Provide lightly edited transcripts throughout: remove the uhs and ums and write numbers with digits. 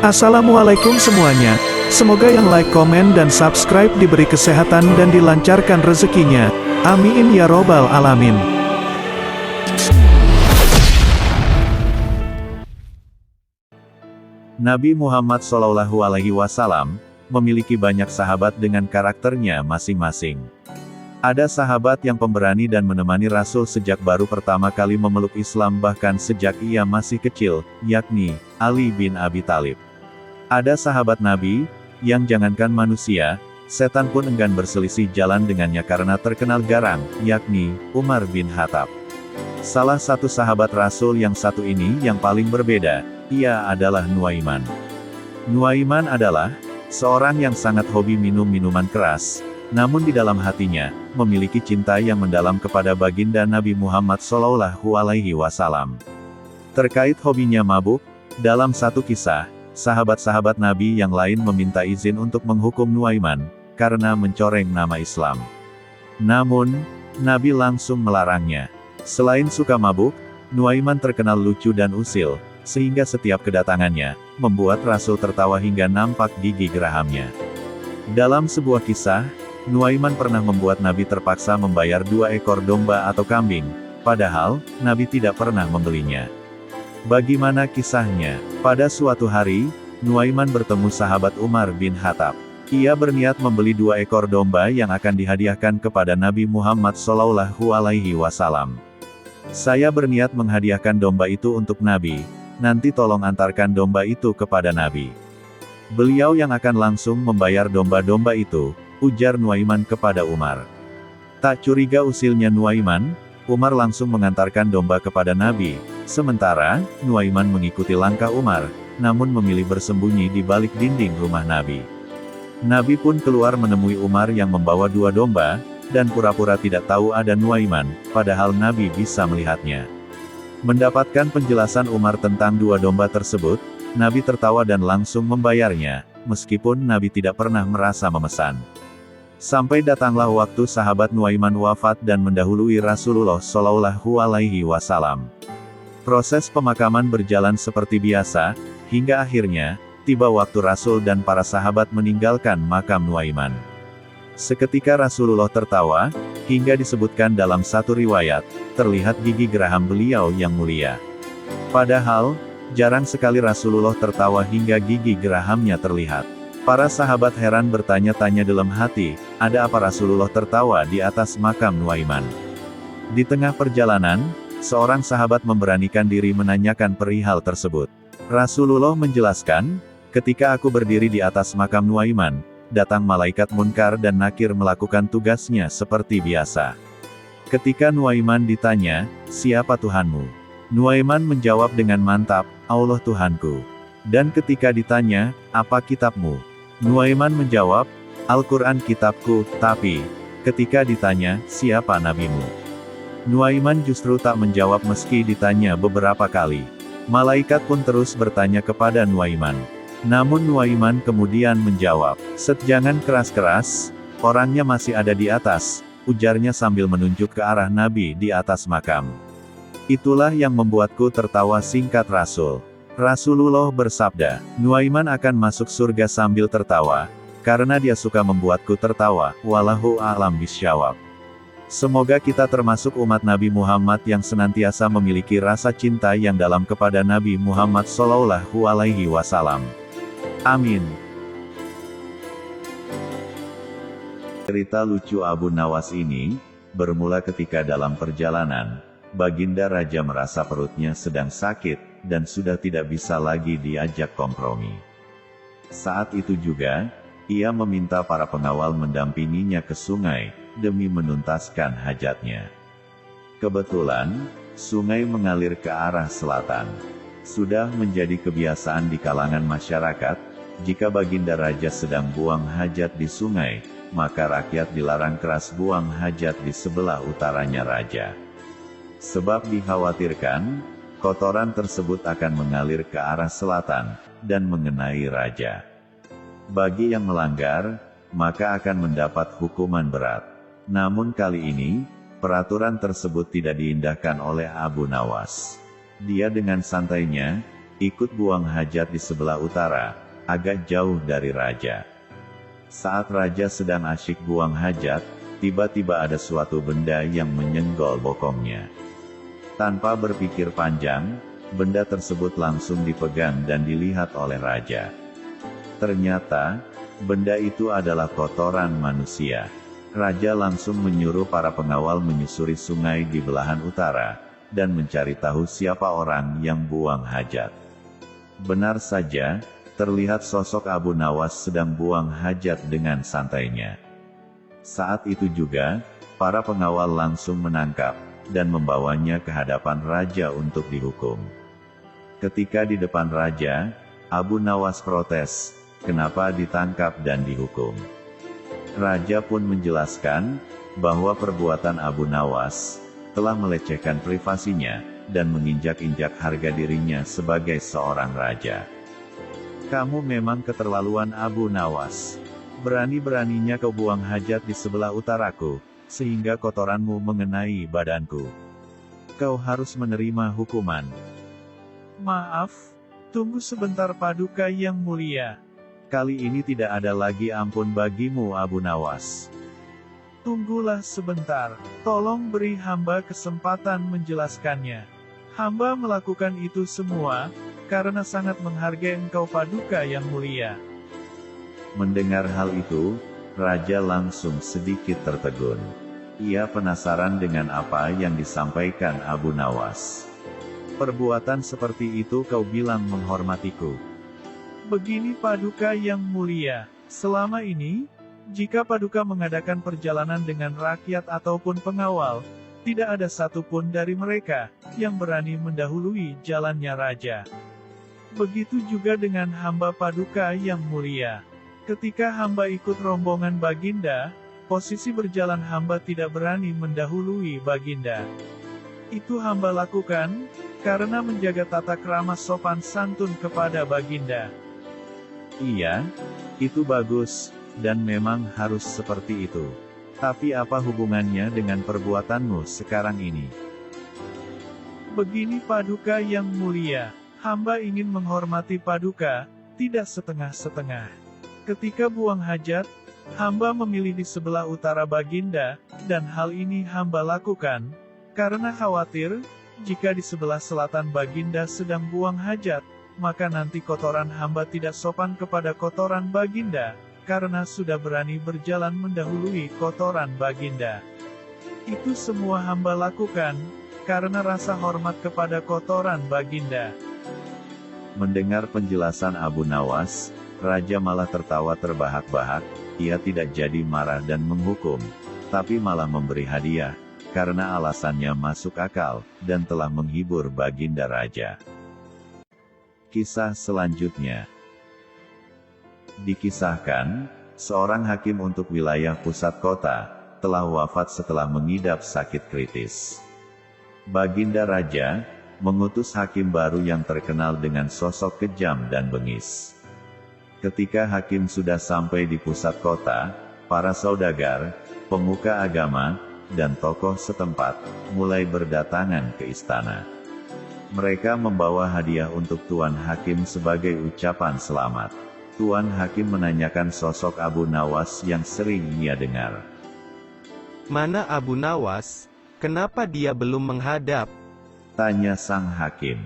Assalamualaikum semuanya. Semoga yang like, komen, dan subscribe diberi kesehatan dan dilancarkan rezekinya. Amin ya robbal alamin. Nabi Muhammad SAW memiliki banyak sahabat dengan karakternya masing-masing. Ada sahabat yang pemberani dan menemani Rasul sejak baru pertama kali memeluk Islam bahkan sejak ia masih kecil, yakni Ali bin Abi Thalib. Ada sahabat Nabi, yang jangankan manusia, setan pun enggan berselisih jalan dengannya karena terkenal garang, yakni Umar bin Khattab. Salah satu sahabat Rasul yang satu ini yang paling berbeda, ia adalah Nuaiman. Nuaiman adalah seorang yang sangat hobi minum minuman keras, namun di dalam hatinya, memiliki cinta yang mendalam kepada baginda Nabi Muhammad SAW. Terkait hobinya mabuk, dalam satu kisah, sahabat-sahabat Nabi yang lain meminta izin untuk menghukum Nuaiman, karena mencoreng nama Islam. Namun, Nabi langsung melarangnya. Selain suka mabuk, Nuaiman terkenal lucu dan usil, sehingga setiap kedatangannya, membuat Rasul tertawa hingga nampak gigi gerahamnya. Dalam sebuah kisah, Nuaiman pernah membuat Nabi terpaksa membayar 2 ekor domba atau kambing, padahal, Nabi tidak pernah membelinya. Bagaimana kisahnya? Pada suatu hari, Nuaiman bertemu sahabat Umar bin Khattab. Ia berniat membeli 2 ekor domba yang akan dihadiahkan kepada Nabi Muhammad SAW. Saya berniat menghadiahkan domba itu untuk Nabi, nanti tolong antarkan domba itu kepada Nabi. Beliau yang akan langsung membayar domba-domba itu, ujar Nuaiman kepada Umar. Tak curiga usilnya Nuaiman, Umar langsung mengantarkan domba kepada Nabi, sementara, Nuaiman mengikuti langkah Umar, namun memilih bersembunyi di balik dinding rumah Nabi. Nabi pun keluar menemui Umar yang membawa 2 domba, dan pura-pura tidak tahu ada Nuaiman, padahal Nabi bisa melihatnya. Mendapatkan penjelasan Umar tentang 2 domba tersebut, Nabi tertawa dan langsung membayarnya, meskipun Nabi tidak pernah merasa memesan. Sampai datanglah waktu sahabat Nuaiman wafat dan mendahului Rasulullah SAW. Proses pemakaman berjalan seperti biasa, hingga akhirnya, tiba waktu Rasul dan para sahabat meninggalkan makam Nuaiman. Seketika Rasulullah tertawa, hingga disebutkan dalam satu riwayat, terlihat gigi geraham beliau yang mulia. Padahal, jarang sekali Rasulullah tertawa hingga gigi gerahamnya terlihat. Para sahabat heran bertanya-tanya dalam hati, ada apa Rasulullah tertawa di atas makam Nuaiman? Di tengah perjalanan, seorang sahabat memberanikan diri menanyakan perihal tersebut. Rasulullah menjelaskan, ketika aku berdiri di atas makam Nuaiman, datang malaikat Munkar dan Nakir melakukan tugasnya seperti biasa. Ketika Nuaiman ditanya, siapa Tuhanmu? Nuaiman menjawab dengan mantap, Allah Tuhanku. Dan ketika ditanya, apa kitabmu? Nuaiman menjawab, Al-Quran kitabku, tapi, ketika ditanya, siapa nabimu? Nuaiman justru tak menjawab meski ditanya beberapa kali. Malaikat pun terus bertanya kepada Nuaiman. Namun Nuaiman kemudian menjawab, Set jangan keras-keras, orangnya masih ada di atas, ujarnya sambil menunjuk ke arah Nabi di atas makam. Itulah yang membuatku tertawa, singkat Rasul. Rasulullah bersabda, Nuaiman akan masuk surga sambil tertawa, karena dia suka membuatku tertawa, wallahu a'lam bishawab. Semoga kita termasuk umat Nabi Muhammad yang senantiasa memiliki rasa cinta yang dalam kepada Nabi Muhammad SAW. Amin. Cerita lucu Abu Nawas ini, bermula ketika dalam perjalanan, Baginda Raja merasa perutnya sedang sakit, dan sudah tidak bisa lagi diajak kompromi. Saat itu juga, ia meminta para pengawal mendampinginya ke sungai, demi menuntaskan hajatnya. Kebetulan, sungai mengalir ke arah selatan. Sudah menjadi kebiasaan di kalangan masyarakat, jika Baginda Raja sedang buang hajat di sungai, maka rakyat dilarang keras buang hajat di sebelah utaranya Raja. Sebab dikhawatirkan, kotoran tersebut akan mengalir ke arah selatan, dan mengenai Raja. Bagi yang melanggar, maka akan mendapat hukuman berat. Namun kali ini, peraturan tersebut tidak diindahkan oleh Abu Nawas. Dia dengan santainya, ikut buang hajat di sebelah utara, agak jauh dari raja. Saat raja sedang asyik buang hajat, tiba-tiba ada suatu benda yang menyenggol bokongnya. Tanpa berpikir panjang, benda tersebut langsung dipegang dan dilihat oleh raja. Ternyata, benda itu adalah kotoran manusia. Raja langsung menyuruh para pengawal menyusuri sungai di belahan utara, dan mencari tahu siapa orang yang buang hajat. Benar saja, terlihat sosok Abu Nawas sedang buang hajat dengan santainya. Saat itu juga, para pengawal langsung menangkap, dan membawanya ke hadapan raja untuk dihukum. Ketika di depan raja, Abu Nawas protes, kenapa ditangkap dan dihukum. Raja pun menjelaskan, bahwa perbuatan Abu Nawas, telah melecehkan privasinya, dan menginjak-injak harga dirinya sebagai seorang raja. Kamu memang keterlaluan Abu Nawas. Berani-beraninya kau buang hajat di sebelah utaraku, sehingga kotoranmu mengenai badanku. Kau harus menerima hukuman. Maaf, tunggu sebentar Paduka yang mulia. Kali ini tidak ada lagi ampun bagimu Abu Nawas. Tunggulah sebentar, tolong beri hamba kesempatan menjelaskannya. Hamba melakukan itu semua, karena sangat menghargai engkau Paduka yang mulia. Mendengar hal itu, raja langsung sedikit tertegun. Ia penasaran dengan apa yang disampaikan Abu Nawas. Perbuatan seperti itu kau bilang menghormatiku. Begini Paduka yang mulia, selama ini, jika Paduka mengadakan perjalanan dengan rakyat ataupun pengawal, tidak ada satupun dari mereka yang berani mendahului jalannya raja. Begitu juga dengan hamba Paduka yang mulia. Ketika hamba ikut rombongan Baginda, posisi berjalan hamba tidak berani mendahului Baginda. Itu hamba lakukan, karena menjaga tata krama sopan santun kepada Baginda. Iya, itu bagus, dan memang harus seperti itu. Tapi apa hubungannya dengan perbuatanmu sekarang ini? Begini Paduka yang mulia, hamba ingin menghormati Paduka, tidak setengah-setengah. Ketika buang hajat, hamba memilih di sebelah utara Baginda, dan hal ini hamba lakukan, karena khawatir, jika di sebelah selatan Baginda sedang buang hajat, maka nanti kotoran hamba tidak sopan kepada kotoran Baginda, karena sudah berani berjalan mendahului kotoran Baginda. Itu semua hamba lakukan, karena rasa hormat kepada kotoran Baginda. Mendengar penjelasan Abu Nawas, raja malah tertawa terbahak-bahak. Ia tidak jadi marah dan menghukum, tapi malah memberi hadiah, karena alasannya masuk akal, dan telah menghibur Baginda Raja. Kisah selanjutnya. Dikisahkan, seorang hakim untuk wilayah pusat kota, telah wafat setelah mengidap sakit kritis. Baginda Raja, mengutus hakim baru yang terkenal dengan sosok kejam dan bengis. Ketika hakim sudah sampai di pusat kota, para saudagar, pemuka agama, dan tokoh setempat, mulai berdatangan ke istana. Mereka membawa hadiah untuk Tuan Hakim sebagai ucapan selamat. Tuan Hakim menanyakan sosok Abu Nawas yang sering ia dengar. Mana Abu Nawas? Kenapa dia belum menghadap? Tanya sang hakim.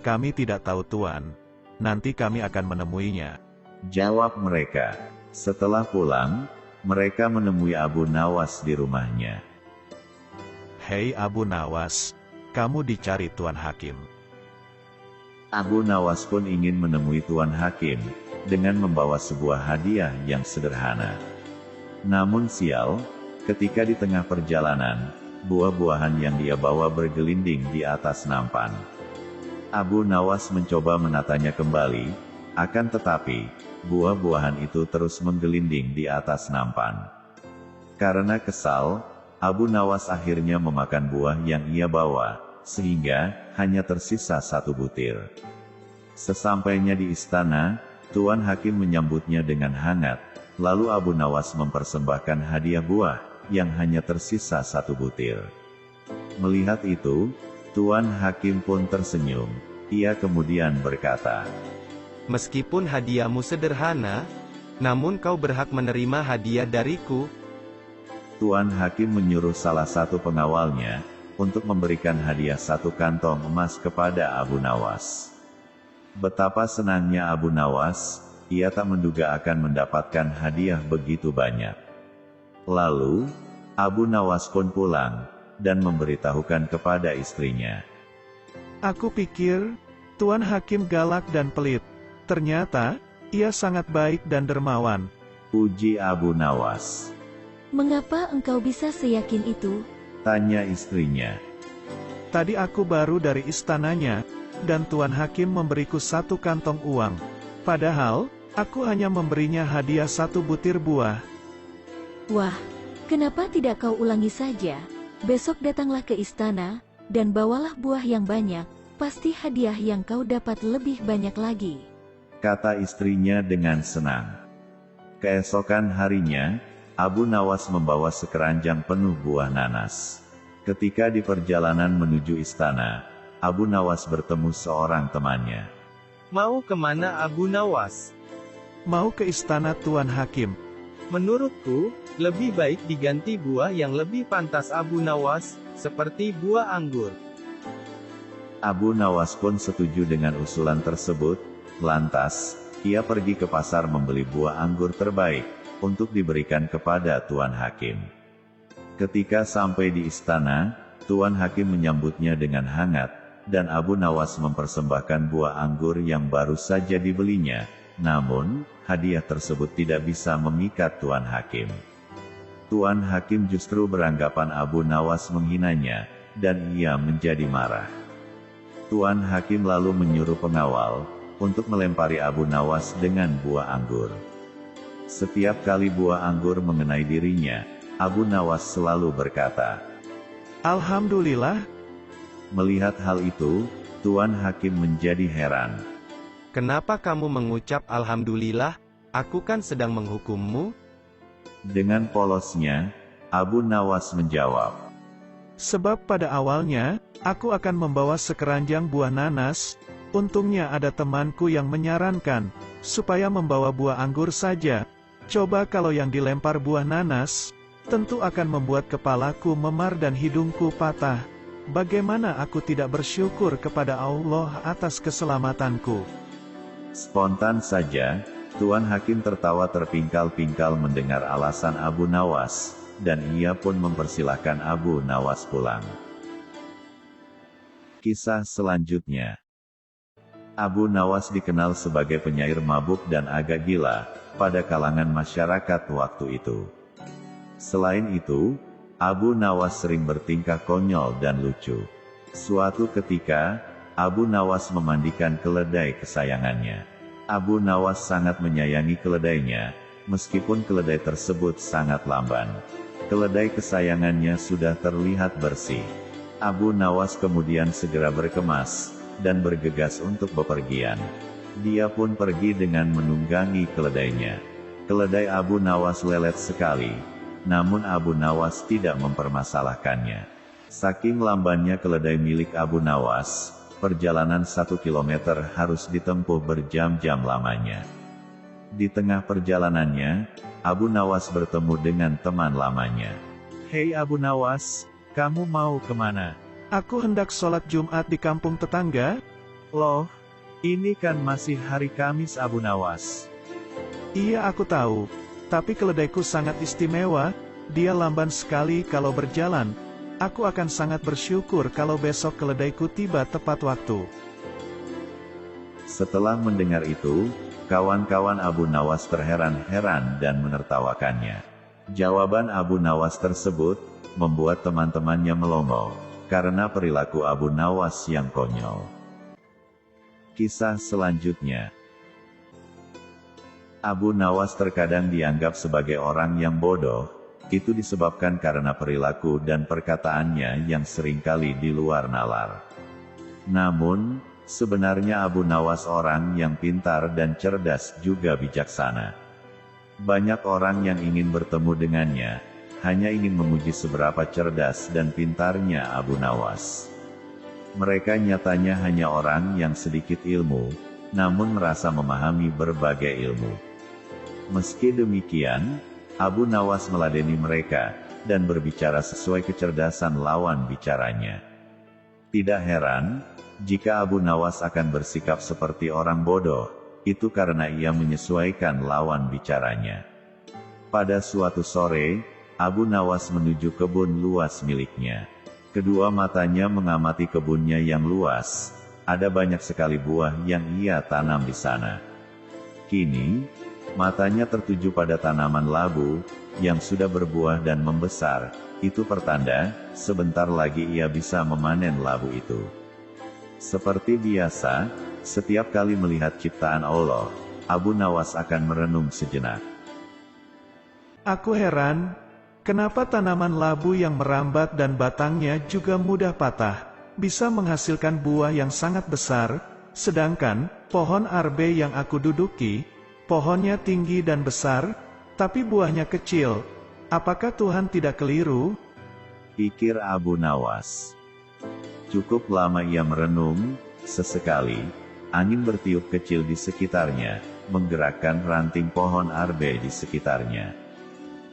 Kami tidak tahu Tuan. Nanti kami akan menemuinya. Jawab mereka. Setelah pulang, mereka menemui Abu Nawas di rumahnya. Hei Abu Nawas, kamu dicari Tuan Hakim. Abu Nawas pun ingin menemui Tuan Hakim, dengan membawa sebuah hadiah yang sederhana. Namun sial, ketika di tengah perjalanan, buah-buahan yang dia bawa bergelinding di atas nampan. Abu Nawas mencoba menatanya kembali, akan tetapi, buah-buahan itu terus menggelinding di atas nampan. Karena kesal, Abu Nawas akhirnya memakan buah yang ia bawa, sehingga hanya tersisa satu butir. Sesampainya di istana, Tuan Hakim menyambutnya dengan hangat, lalu Abu Nawas mempersembahkan hadiah buah, yang hanya tersisa satu butir. Melihat itu, Tuan Hakim pun tersenyum, Ia kemudian berkata, Meskipun hadiahmu sederhana, namun kau berhak menerima hadiah dariku. Tuan Hakim menyuruh salah satu pengawalnya untuk memberikan hadiah 1 kantong emas kepada Abu Nawas. Betapa senangnya Abu Nawas, ia tak menduga akan mendapatkan hadiah begitu banyak. Lalu, Abu Nawas pun pulang, dan memberitahukan kepada istrinya. Aku pikir, Tuan Hakim galak dan pelit. Ternyata, ia sangat baik dan dermawan. Puji Abu Nawas. Mengapa engkau bisa seyakin itu? Tanya istrinya. Tadi aku baru dari istananya, dan Tuan Hakim memberiku 1 kantong uang. Padahal, aku hanya memberinya hadiah 1 butir buah. Wah, kenapa tidak kau ulangi saja? Besok datanglah ke istana, dan bawalah buah yang banyak, pasti hadiah yang kau dapat lebih banyak lagi. Kata istrinya dengan senang. Keesokan harinya, Abu Nawas membawa sekeranjang penuh buah nanas. Ketika di perjalanan menuju istana, Abu Nawas bertemu seorang temannya. Mau kemana Abu Nawas? Mau ke istana Tuan Hakim. Menurutku, lebih baik diganti buah yang lebih pantas Abu Nawas, seperti buah anggur. Abu Nawas pun setuju dengan usulan tersebut. Lantas, ia pergi ke pasar membeli buah anggur terbaik, untuk diberikan kepada Tuan Hakim. Ketika sampai di istana, Tuan Hakim menyambutnya dengan hangat, dan Abu Nawas mempersembahkan buah anggur yang baru saja dibelinya. Namun, hadiah tersebut tidak bisa memikat Tuan Hakim. Tuan Hakim justru beranggapan Abu Nawas menghinanya, dan ia menjadi marah. Tuan Hakim lalu menyuruh pengawal untuk melempari Abu Nawas dengan buah anggur. Setiap kali buah anggur mengenai dirinya, Abu Nawas selalu berkata, Alhamdulillah. Melihat hal itu, Tuan Hakim menjadi heran. Kenapa kamu mengucap Alhamdulillah? Aku kan sedang menghukummu. Dengan polosnya, Abu Nawas menjawab, Sebab pada awalnya, aku akan membawa sekeranjang buah nanas. Untungnya ada temanku yang menyarankan, supaya membawa buah anggur saja. Coba kalau yang dilempar buah nanas, tentu akan membuat kepalaku memar dan hidungku patah. Bagaimana aku tidak bersyukur kepada Allah atas keselamatanku? Spontan saja, Tuan Hakim tertawa terpingkal-pingkal mendengar alasan Abu Nawas, dan ia pun mempersilahkan Abu Nawas pulang. Kisah selanjutnya. Abu Nawas dikenal sebagai penyair mabuk dan agak gila, pada kalangan masyarakat waktu itu. Selain itu, Abu Nawas sering bertingkah konyol dan lucu. Suatu ketika, Abu Nawas memandikan keledai kesayangannya. Abu Nawas sangat menyayangi keledainya, meskipun keledai tersebut sangat lamban. Keledai kesayangannya sudah terlihat bersih. Abu Nawas kemudian segera berkemas, dan bergegas untuk bepergian. Dia pun pergi dengan menunggangi keledainya. Keledai Abu Nawas lelet sekali, namun Abu Nawas tidak mempermasalahkannya. Saking lambannya keledai milik Abu Nawas, perjalanan 1 kilometer harus ditempuh berjam-jam lamanya. Di tengah perjalanannya, Abu Nawas bertemu dengan teman lamanya. Hei Abu Nawas, kamu mau kemana? Aku hendak sholat Jumat di kampung tetangga. Loh, ini kan masih hari Kamis Abu Nawas. Iya aku tahu, tapi keledaiku sangat istimewa, dia lamban sekali kalau berjalan. Aku akan sangat bersyukur kalau besok keledaiku tiba tepat waktu. Setelah mendengar itu, kawan-kawan Abu Nawas terheran-heran dan menertawakannya. Jawaban Abu Nawas tersebut membuat teman-temannya melongo, karena perilaku Abu Nawas yang konyol. Kisah selanjutnya. Abu Nawas terkadang dianggap sebagai orang yang bodoh, itu disebabkan karena perilaku dan perkataannya yang seringkali di luar nalar. Namun, sebenarnya Abu Nawas orang yang pintar dan cerdas juga bijaksana. Banyak orang yang ingin bertemu dengannya, hanya ingin memuji seberapa cerdas dan pintarnya Abu Nawas. Mereka nyatanya hanya orang yang sedikit ilmu, namun merasa memahami berbagai ilmu. Meski demikian, Abu Nawas meladeni mereka, dan berbicara sesuai kecerdasan lawan bicaranya. Tidak heran, jika Abu Nawas akan bersikap seperti orang bodoh, itu karena ia menyesuaikan lawan bicaranya. Pada suatu sore, Abu Nawas menuju kebun luas miliknya. Kedua matanya mengamati kebunnya yang luas. Ada banyak sekali buah yang ia tanam di sana. Kini, matanya tertuju pada tanaman labu, yang sudah berbuah dan membesar. Itu pertanda, sebentar lagi ia bisa memanen labu itu. Seperti biasa, setiap kali melihat ciptaan Allah, Abu Nawas akan merenung sejenak. Aku heran, kenapa tanaman labu yang merambat dan batangnya juga mudah patah, bisa menghasilkan buah yang sangat besar, sedangkan pohon arbe yang aku duduki, pohonnya tinggi dan besar, tapi buahnya kecil. Apakah Tuhan tidak keliru? Pikir Abu Nawas. Cukup lama ia merenung, sesekali, angin bertiup kecil di sekitarnya, menggerakkan ranting pohon arbe di sekitarnya.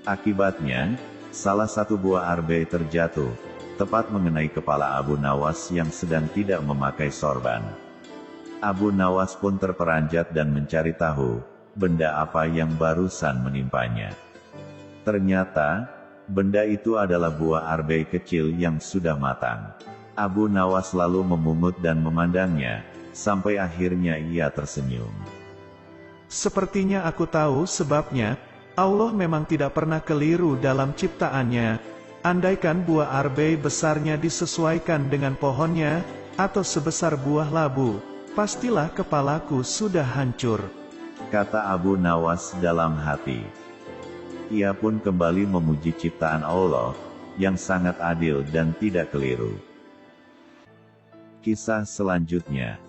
Akibatnya, salah satu buah arbe terjatuh, tepat mengenai kepala Abu Nawas yang sedang tidak memakai sorban. Abu Nawas pun terperanjat dan mencari tahu, benda apa yang barusan menimpanya. Ternyata, benda itu adalah buah arbe kecil yang sudah matang. Abu Nawas lalu memungut dan memandangnya, sampai akhirnya ia tersenyum. Sepertinya aku tahu sebabnya. Allah memang tidak pernah keliru dalam ciptaannya. Andaikan buah arbe besarnya disesuaikan dengan pohonnya, atau sebesar buah labu, pastilah kepalaku sudah hancur. Kata Abu Nawas dalam hati. Ia pun kembali memuji ciptaan Allah, yang sangat adil dan tidak keliru. Kisah selanjutnya.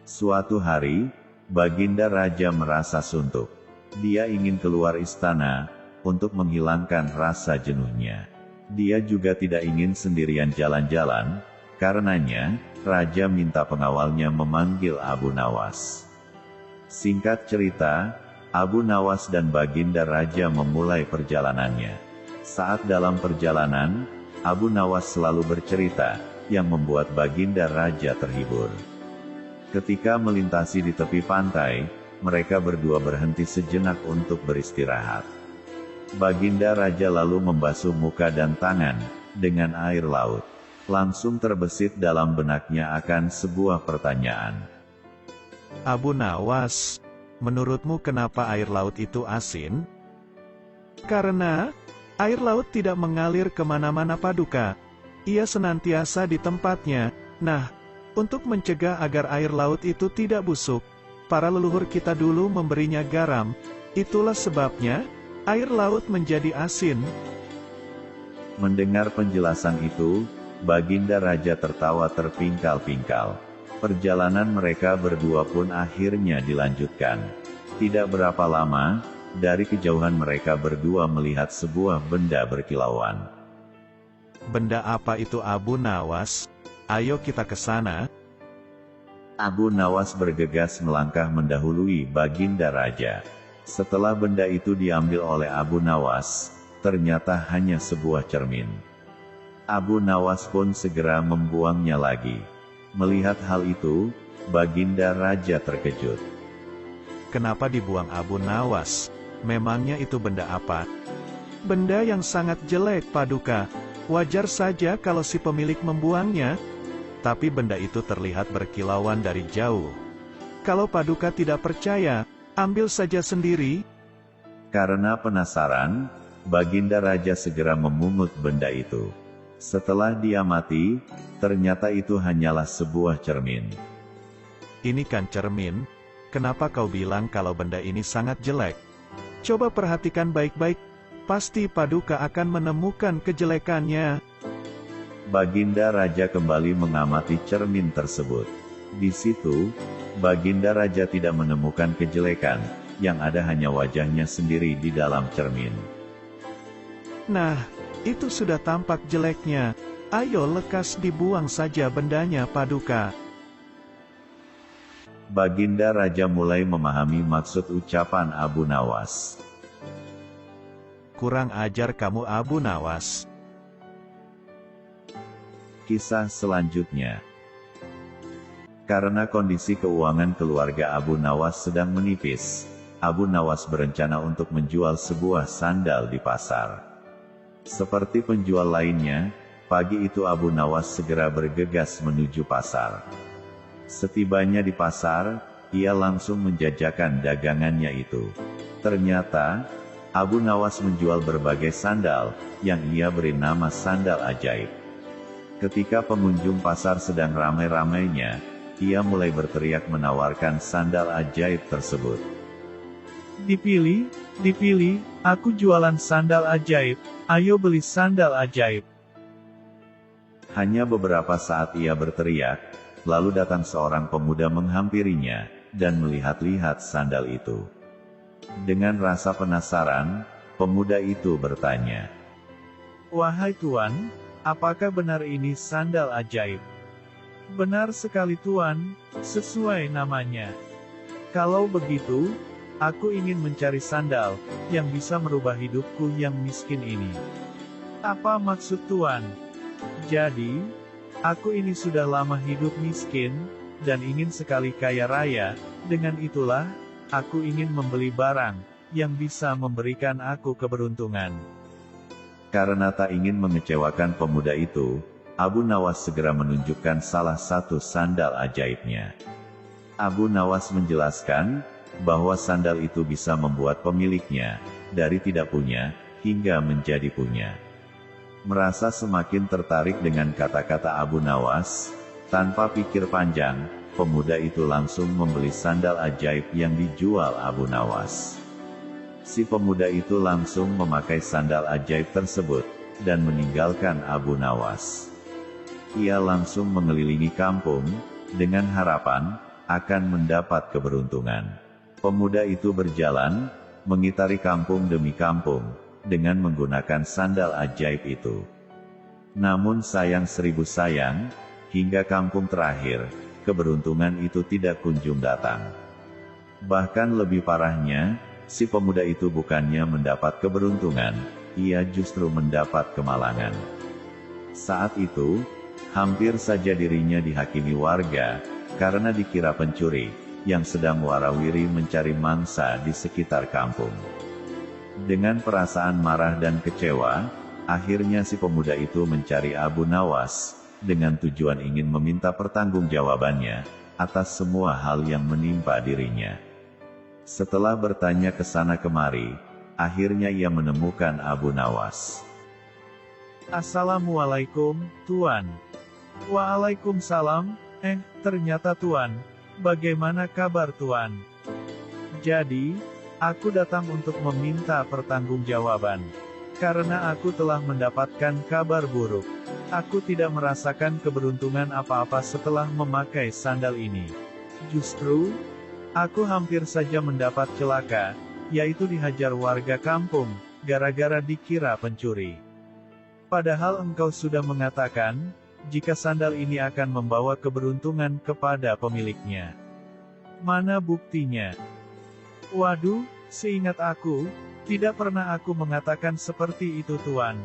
Suatu hari, Baginda Raja merasa suntuk. Dia ingin keluar istana, untuk menghilangkan rasa jenuhnya. Dia juga tidak ingin sendirian jalan-jalan, karenanya, Raja minta pengawalnya memanggil Abu Nawas. Singkat cerita, Abu Nawas dan Baginda Raja memulai perjalanannya. Saat dalam perjalanan, Abu Nawas selalu bercerita, yang membuat Baginda Raja terhibur. Ketika melintasi di tepi pantai, mereka berdua berhenti sejenak untuk beristirahat. Baginda Raja lalu membasuh muka dan tangan, dengan air laut. Langsung terbesit dalam benaknya akan sebuah pertanyaan. Abu Nawas, menurutmu kenapa air laut itu asin? Karena, air laut tidak mengalir kemana-mana Paduka. Ia senantiasa di tempatnya. Nah, untuk mencegah agar air laut itu tidak busuk, para leluhur kita dulu memberinya garam. Itulah sebabnya, air laut menjadi asin. Mendengar penjelasan itu, Baginda Raja tertawa terpingkal-pingkal. Perjalanan mereka berdua pun akhirnya dilanjutkan. Tidak berapa lama, dari kejauhan mereka berdua melihat sebuah benda berkilauan. Benda apa itu Abu Nawas? Ayo kita ke sana. Abu Nawas bergegas melangkah mendahului Baginda Raja. Setelah benda itu diambil oleh Abu Nawas, ternyata hanya sebuah cermin. Abu Nawas pun segera membuangnya lagi. Melihat hal itu, Baginda Raja terkejut. Kenapa dibuang Abu Nawas? Memangnya itu benda apa? Benda yang sangat jelek Paduka. Wajar saja kalau si pemilik membuangnya. Tapi benda itu terlihat berkilauan dari jauh. Kalau Paduka tidak percaya, ambil saja sendiri. Karena penasaran, Baginda Raja segera memungut benda itu. Setelah diamati, ternyata itu hanyalah sebuah cermin. Ini kan cermin, kenapa kau bilang kalau benda ini sangat jelek? Coba perhatikan baik-baik, pasti Paduka akan menemukan kejelekannya. Baginda Raja kembali mengamati cermin tersebut. Di situ, Baginda Raja tidak menemukan kejelekan, yang ada hanya wajahnya sendiri di dalam cermin. Nah, itu sudah tampak jeleknya. Ayo lekas dibuang saja bendanya Paduka. Baginda Raja mulai memahami maksud ucapan Abu Nawas. Kurang ajar kamu Abu Nawas. Kisah selanjutnya. Karena kondisi keuangan keluarga Abu Nawas sedang menipis, Abu Nawas berencana untuk menjual sebuah sandal di pasar. Seperti penjual lainnya, pagi itu Abu Nawas segera bergegas menuju pasar. Setibanya di pasar, ia langsung menjajakan dagangannya itu. Ternyata, Abu Nawas menjual berbagai sandal, yang ia beri nama sandal ajaib. Ketika pengunjung pasar sedang ramai-ramainya, ia mulai berteriak menawarkan sandal ajaib tersebut. Dipilih, dipilih, aku jualan sandal ajaib, ayo beli sandal ajaib. Hanya beberapa saat ia berteriak, lalu datang seorang pemuda menghampirinya, dan melihat-lihat sandal itu. Dengan rasa penasaran, pemuda itu bertanya, Wahai Tuan, apakah benar ini sandal ajaib? Benar sekali Tuan, sesuai namanya. Kalau begitu, aku ingin mencari sandal, yang bisa merubah hidupku yang miskin ini. Apa maksud Tuan? Jadi, aku ini sudah lama hidup miskin, dan ingin sekali kaya raya, dengan itulah, aku ingin membeli barang, yang bisa memberikan aku keberuntungan. karena tak ingin mengecewakan pemuda itu, Abu Nawas segera menunjukkan salah satu sandal ajaibnya. Abu Nawas menjelaskan, bahwa sandal itu bisa membuat pemiliknya, dari tidak punya, hingga menjadi punya. Merasa semakin tertarik dengan kata-kata Abu Nawas, tanpa pikir panjang, pemuda itu langsung membeli sandal ajaib yang dijual Abu Nawas. Si pemuda itu langsung memakai sandal ajaib tersebut, dan meninggalkan Abu Nawas. Ia langsung mengelilingi kampung, dengan harapan, akan mendapat keberuntungan. Pemuda itu berjalan, mengitari kampung demi kampung, dengan menggunakan sandal ajaib itu. Namun sayang seribu sayang, hingga kampung terakhir, keberuntungan itu tidak kunjung datang. Bahkan lebih parahnya, si pemuda itu bukannya mendapat keberuntungan, ia justru mendapat kemalangan. Saat itu, hampir saja dirinya dihakimi warga, karena dikira pencuri, yang sedang warawiri mencari mangsa di sekitar kampung. Dengan perasaan marah dan kecewa, akhirnya si pemuda itu mencari Abu Nawas, dengan tujuan ingin meminta pertanggungjawabannya, atas semua hal yang menimpa dirinya. Setelah bertanya ke sana kemari, akhirnya ia menemukan Abu Nawas. Assalamualaikum, Tuan. Waalaikumsalam, ternyata Tuan. Bagaimana kabar Tuan? Jadi, aku datang untuk meminta pertanggungjawaban. Karena aku telah mendapatkan kabar buruk. Aku tidak merasakan keberuntungan apa-apa setelah memakai sandal ini. Justru, aku hampir saja mendapat celaka, yaitu dihajar warga kampung, gara-gara dikira pencuri. Padahal engkau sudah mengatakan, jika sandal ini akan membawa keberuntungan kepada pemiliknya. Mana buktinya? Waduh, seingat aku, tidak pernah aku mengatakan seperti itu Tuan.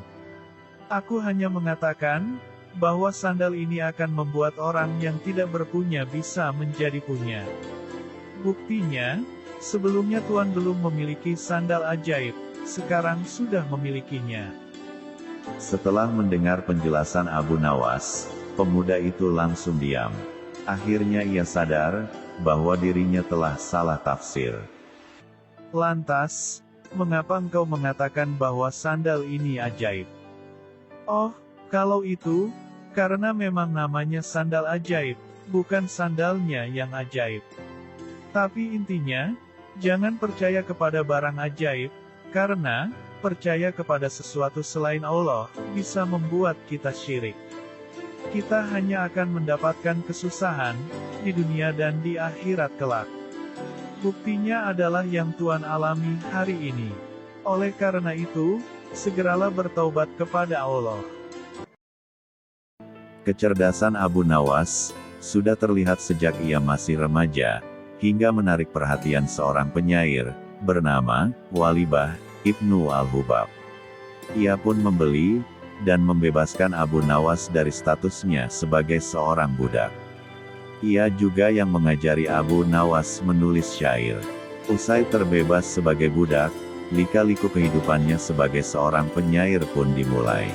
Aku hanya mengatakan, bahwa sandal ini akan membuat orang yang tidak berpunya bisa menjadi punya. Buktinya, sebelumnya Tuan belum memiliki sandal ajaib, sekarang sudah memilikinya. Setelah mendengar penjelasan Abu Nawas, pemuda itu langsung diam. Akhirnya ia sadar, bahwa dirinya telah salah tafsir. Lantas, mengapa engkau mengatakan bahwa sandal ini ajaib? Oh, kalau itu, karena memang namanya sandal ajaib, bukan sandalnya yang ajaib. Tapi intinya, jangan percaya kepada barang ajaib, karena, percaya kepada sesuatu selain Allah, bisa membuat kita syirik. Kita hanya akan mendapatkan kesusahan, di dunia dan di akhirat kelak. Buktinya adalah yang Tuan alami hari ini. Oleh karena itu, segeralah bertaubat kepada Allah. Kecerdasan Abu Nawas sudah terlihat sejak ia masih remaja, hingga menarik perhatian seorang penyair bernama Walibah Ibnu Al-Hubab. Ia pun membeli dan membebaskan Abu Nawas dari statusnya sebagai seorang budak. Ia juga yang mengajari Abu Nawas menulis syair. Usai terbebas sebagai budak, lika-liku kehidupannya sebagai seorang penyair pun dimulai.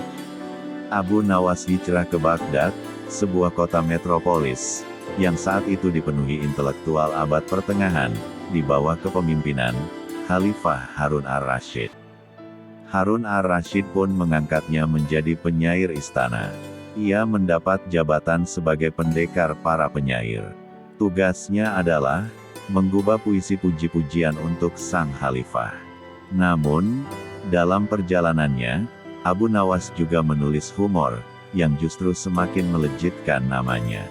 Abu Nawas hijrah ke Baghdad, sebuah kota metropolis, yang saat itu dipenuhi intelektual abad pertengahan, di bawah kepemimpinan Khalifah Harun ar-Rasyid. Harun ar-Rasyid pun mengangkatnya menjadi penyair istana. Ia mendapat jabatan sebagai pendekar para penyair. Tugasnya adalah menggubah puisi puji-pujian untuk sang khalifah. Namun, dalam perjalanannya, Abu Nawas juga menulis humor, yang justru semakin melejitkan namanya.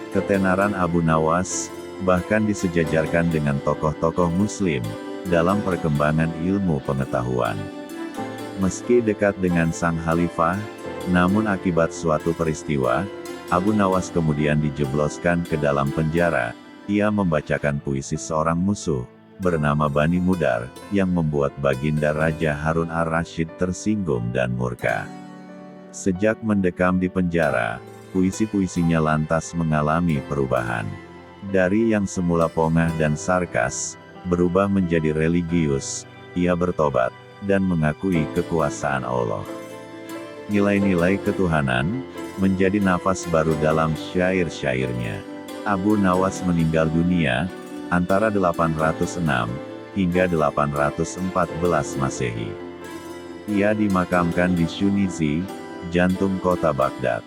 Ketenaran Abu Nawas bahkan disejajarkan dengan tokoh-tokoh Muslim dalam perkembangan ilmu pengetahuan. Meski dekat dengan sang khalifah, namun akibat suatu peristiwa, Abu Nawas kemudian dijebloskan ke dalam penjara. Ia membacakan puisi seorang musuh bernama Bani Mudar, yang membuat Baginda Raja Harun ar-Rasyid tersinggung dan murka. Sejak mendekam di penjara, puisi-puisinya lantas mengalami perubahan. Dari yang semula pongah dan sarkas, berubah menjadi religius. Ia bertobat dan mengakui kekuasaan Allah. Nilai-nilai ketuhanan menjadi nafas baru dalam syair-syairnya. Abu Nawas meninggal dunia antara 806 hingga 814 Masehi. Ia dimakamkan di Shunizi, jantung kota Baghdad.